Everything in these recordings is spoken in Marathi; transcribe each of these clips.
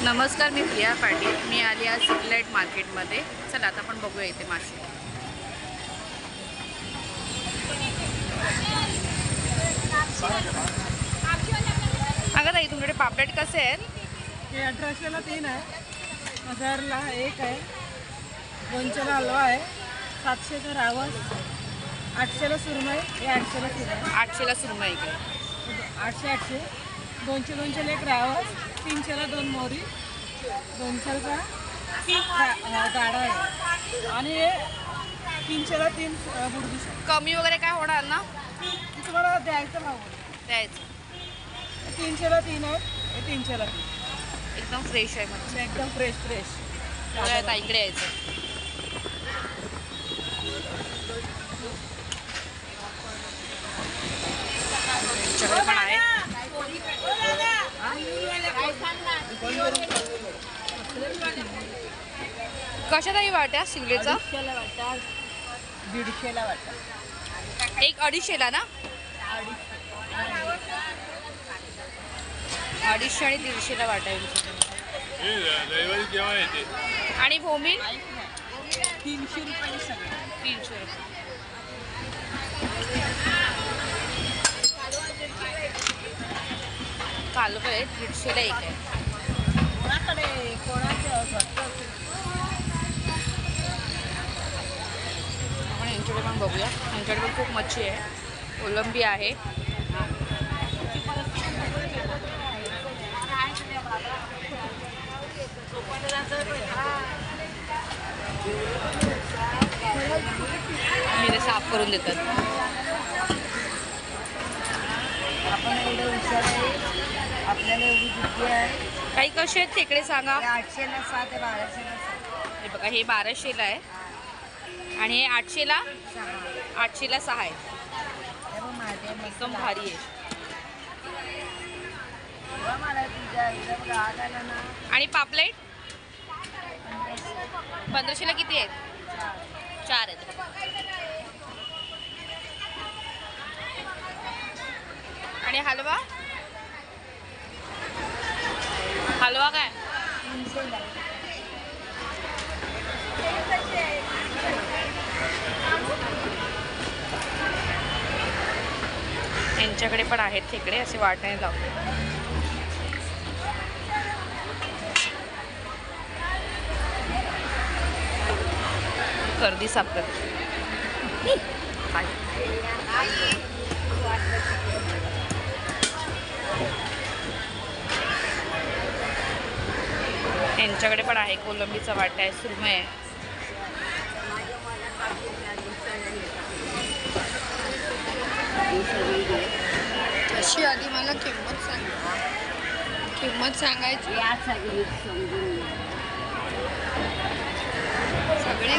नमस्कार, मी प्रिया पाटील. मी आली आज सिटीलाइट मार्केटमध्ये. चला आता आपण बघूया इथे मासे. अगं ताई, तुमच्याकडे पापलेट कसे आहेत? हे 1800ला 3 आहे, 1000ला 1 आहे, 200ला हलवा आहे, 700चा रावस, 800ला सुरमई, हे 800ला सुरमई, 800ला सुरमई इकडे. 800 200ला एक रावस, 300ला 2 मोहरी, 200चा गाडा आहे आणि 300ला 3 बुडगी. कमी वगैरे काय होणार ना? तुम्हाला द्यायचं भाव द्यायचं. 300ला 3 आहे, हे 300ला 3. एकदम फ्रेश आहे म्हणजे. एकदम फ्रेश. ताईकडे यायचं. तुमच्याकडे पण आहे. कशात आहे वाट्या शिवलेचा? 150ला वाटा. एक 250ला ना? 250 आणि 150ला वाटा आहे. आणि भोमील 300 रुपये सगळे. 300 रुपये. कालवं आहे 150ला एक आहे. आपण यांच्याकडे पण बघूया. यांच्याकडे पण खूप मच्छी आहे. कोलंबी आहे. मिरे साफ करून देतात. आपण एवढं हुशार आहे, आपल्याला एवढी बुद्धी आहे. काही कसे आहेत खेकडे सांगा? 800ला 7 आहे, 1200ला 7. हे बघा, हे 1200ला आहे आणि हे 800ला 6 आहे. एकदम भारी आहे. आणि पापलेट 1500ला किती आहेत? 4 आहेत. आणि हलवा काय? 300ला. यांच्याकडे पण आहेत खेकडे, असे वाटाणे लावले. गर्दी सापडत. यांच्याकडे पण आहे. कोलंबीचा वाटा आहे, सुरमई आहे. अशी आधी मला किंमत सांगायची. सगळे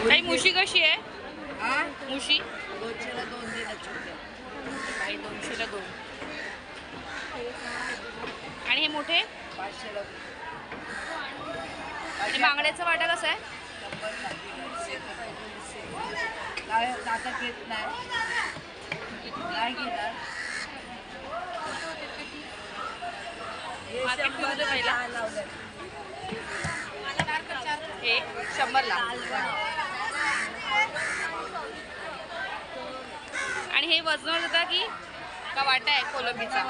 काही मुशी कशी आहे? मुशी 200ला 2 दिला छोटे. काही 200ला 2. आणि हे मोठे 500ला. आणि बांगड्याचा वाटा कसा आहे? आता घेत नाही घेणार. हे 100ला. आणि हे वजनावर देता की का वाटा आहे कोलंबीचा?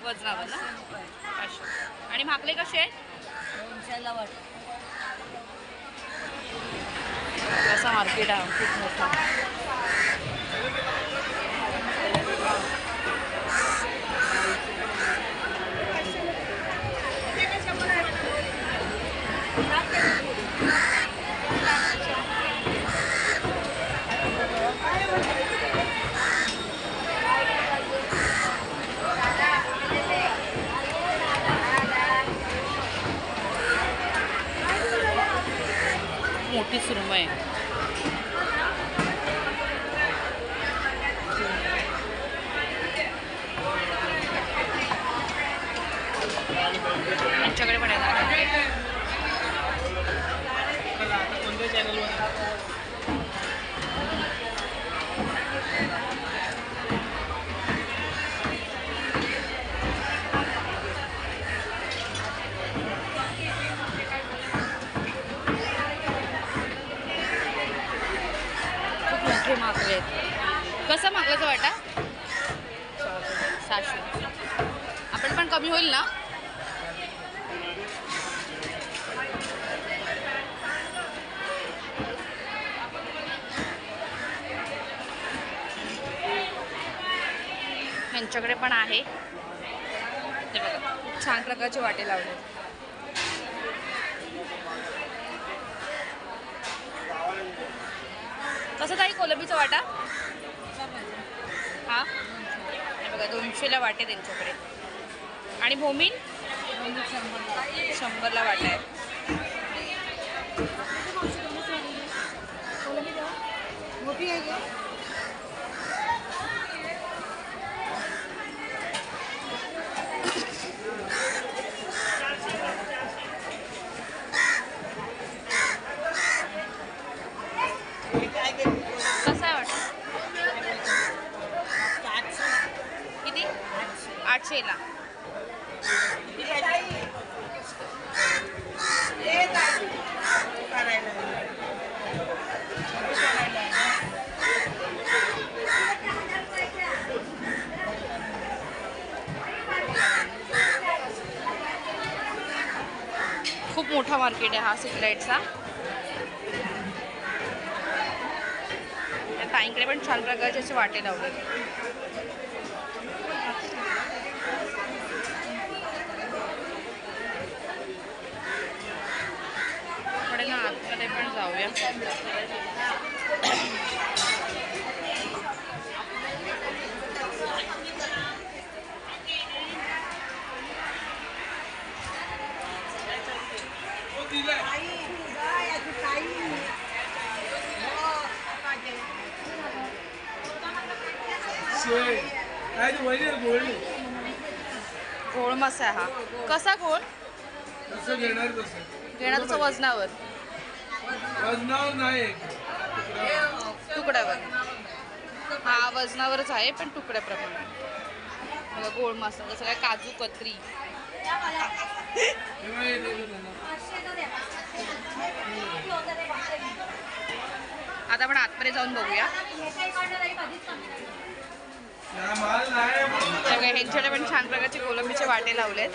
वजनावर ना. आणि भाकले कसे आहेत? 200ला वाटा. असा मार्केट आहे खूप मोठा. मोठी सुरमई. यांच्याकडे पण आहे. कोणत्या चॅनलवर? मोठे माकले आहेत. कसं माकलाचा वाटा? 600. आपण पण कमी होईल ना? यांच्याकडे पण आहे. ते बघा खूप छान प्रकारचे वाटे लावले. कसं ताई कोलंबीचा वाटा? हा हे बघा 200ला वाटे त्यांच्याकडे. आणि भोमीन 100ला वाटा आहे. मोठी आहे का? कसं आहे वाटा? किती? 800ला. खूप मोठा मार्केट आहे हा सिटीलाईटचा. त्या ताईंकडे पण छान प्रकारचे असे वाटे लावले. पुढे ना आतमध्ये पण जाऊया. घोळ मासा आहे हा. कसा घोळ? घेणार तसं वजनावर? नाही तुकड्यावर. हा वजनावरच आहे पण तुकड्याप्रमाणे. बघा गोळ मासा जसं काय काजू कतरी. आता आपण आतमध्ये जाऊन बघूया. ह्यांच्याकडे पण छान प्रकारचे कोलंबीचे वाटे लावलेत.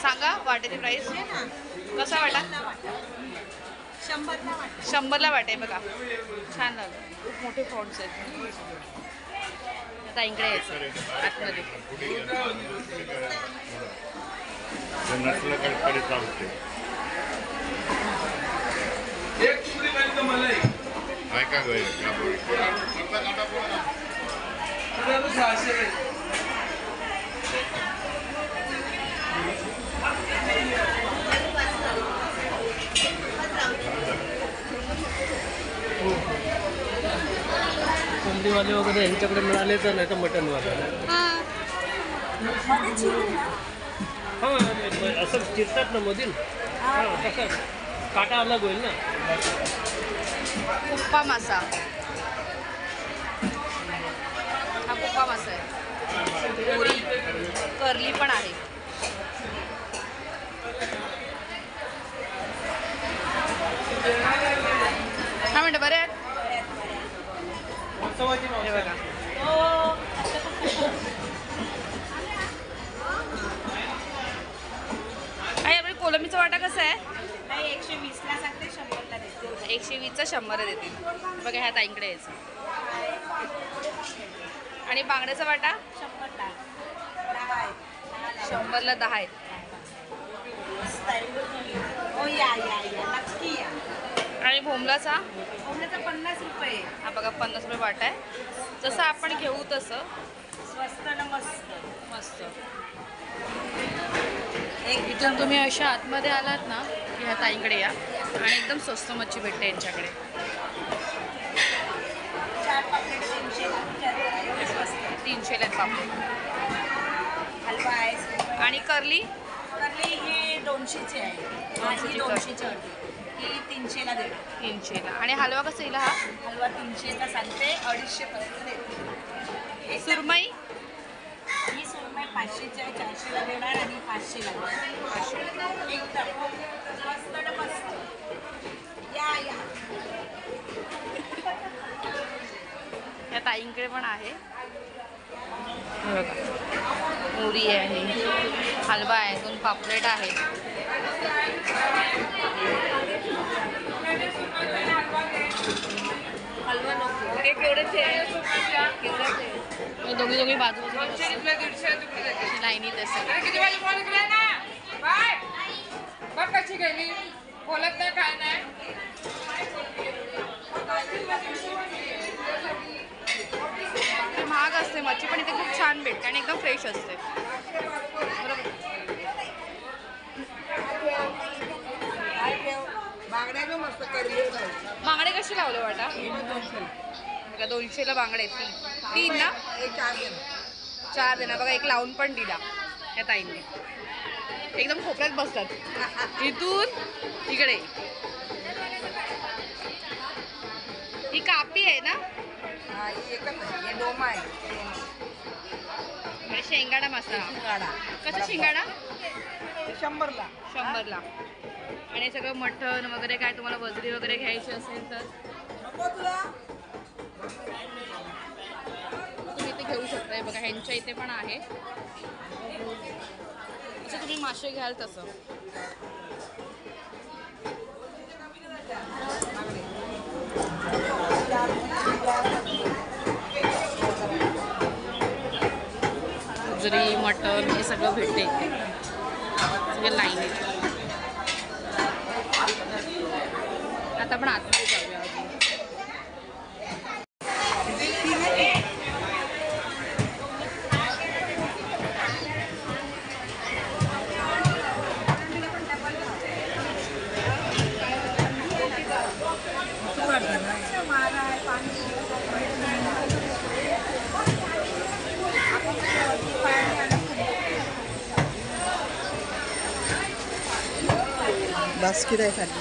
सांगा वाट्याची प्राईस. कसा वाटा? 100ला वाटे. बघा छान लागलं. खूप मोठे फ्रॉन्स आहेत. आता इकडे यायचं आतमध्ये. कोंबडीवाले वगैरे यांच्याकडे मिळाले तर नाही तर मटनवाले. हो असं चिरतात ना मधील. कसं काटा अलग होईल ना. कुप्पा मासा. हा कुप्पा मासा आहे. मोरी कर्ली पण आहे. हा म्हणतं बरे आहेत. हे बघा काय आपल्या कोलंबीचा वाटा कसा आहे? 120ला सांगते 100ला देते. 120चा 100 देतील. बघा ह्या ताईंकडे यायचं. आणि बांगड्याचा वाटा 100ला 10 आहेत. आणि भोमलाचा 50 रुपये. हा बघा 50 रुपये वाटा आहे. जसं आपण घेऊ तसं. स्वस्त ना मस्त. मस्त. इथून तुम्ही अशा आतमध्ये आलात ना की ह्या ताईंकडे या आणि एकदम स्वस्त मच्छी भेटते यांच्याकडे. 4 पापलेट 300ला आहेत पापलेट. हलवा आहे. आणि कर्ली कर्ली ही 200ची आहे. 200ची होती. ही 300ला देणार. 300ला. आणि हलवा कसा येईल हा? हलवा 300चा सांगते. 250 पर्यंत देते. सुरमई ही सुरमई 500ची आहे. 400ला देणार आणि 500ला. एकदम ताईंकडे पण आहे. हे बघा, पुरी आहे, हलवा आहे, 2 पापलेट आहे. हलवा नको, ते केवढेच आहे, दोघी बाजू लाईनीत असेल. कशी गेली बोलत नाही काय नाही. महाग असते मच्छी, पण इथे खूप छान भेटते आणि एकदम फ्रेश असते. बांगडे कशी लावले वाटा? 200ला बांगडे. 3 ना? 4 देणार बघा. एक लावून पण दिला या ताईंनी. एकदम खोपऱ्यात बसतात, इथून इकडे. ही कापी आहे ना? शेंगाडा मसाला. कसा शेंगाडा? 100ला. 100ला. आणि हे सगळं मटण वगैरे काय तुम्हाला वजरी वगैरे घ्यायची असेल तर तुम्ही इथे घेऊ शकता. बघा, ह्यांच्या इथे पण आहे. असं तुम्ही मासे घ्याल तसं. वजरी मटण हे सगळं भेटते सगळं लाईनीत. आता आपण आतमध्ये जाऊया अजून. बास्केट आहे खाली.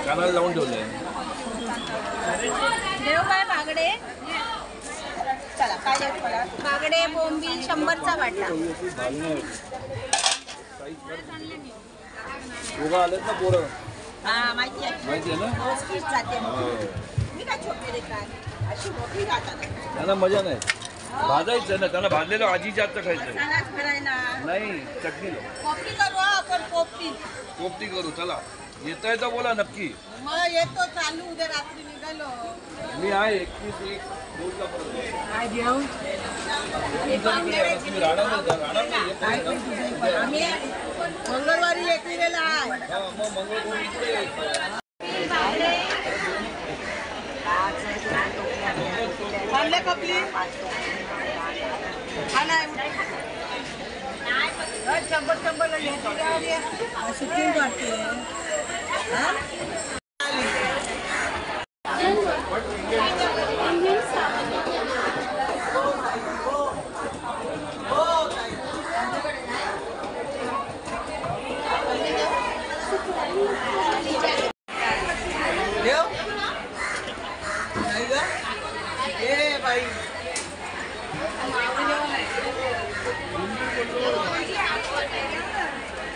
कानाला लावून ठेवलंय. देव काय बांगडे? चला काय देऊ मला? बांगडे बोंबील 100चा वाटा. दोघं आलेत ना पोरं, हा माहिती आहे. माहिती आहे ना. रोजकीच जाते. मी काय छोटे रे काय अशी मोठी जातात. त्यांना मजा नाही. भाजायचं ना त्यांना. भाजलेलं आजीच्या हातचं खायचं सणाच करायला. नाही. चटणी कोपरी करू आपण. कोपरी कोपती करू. चला येत आहे तर बोला नक्की. मग येतो चालू. उद्या रात्री निघालो. मी आहे 21-1-2 ला परत. काय देऊ? तुम्ही राहणार नाही. आम्ही मंगळवारी एकविरेला आहे. मग मंगळ इकडे थांबले कपली. हा नाही 100-100ला सुट्टी वाटते.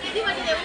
किती मध्ये देऊ?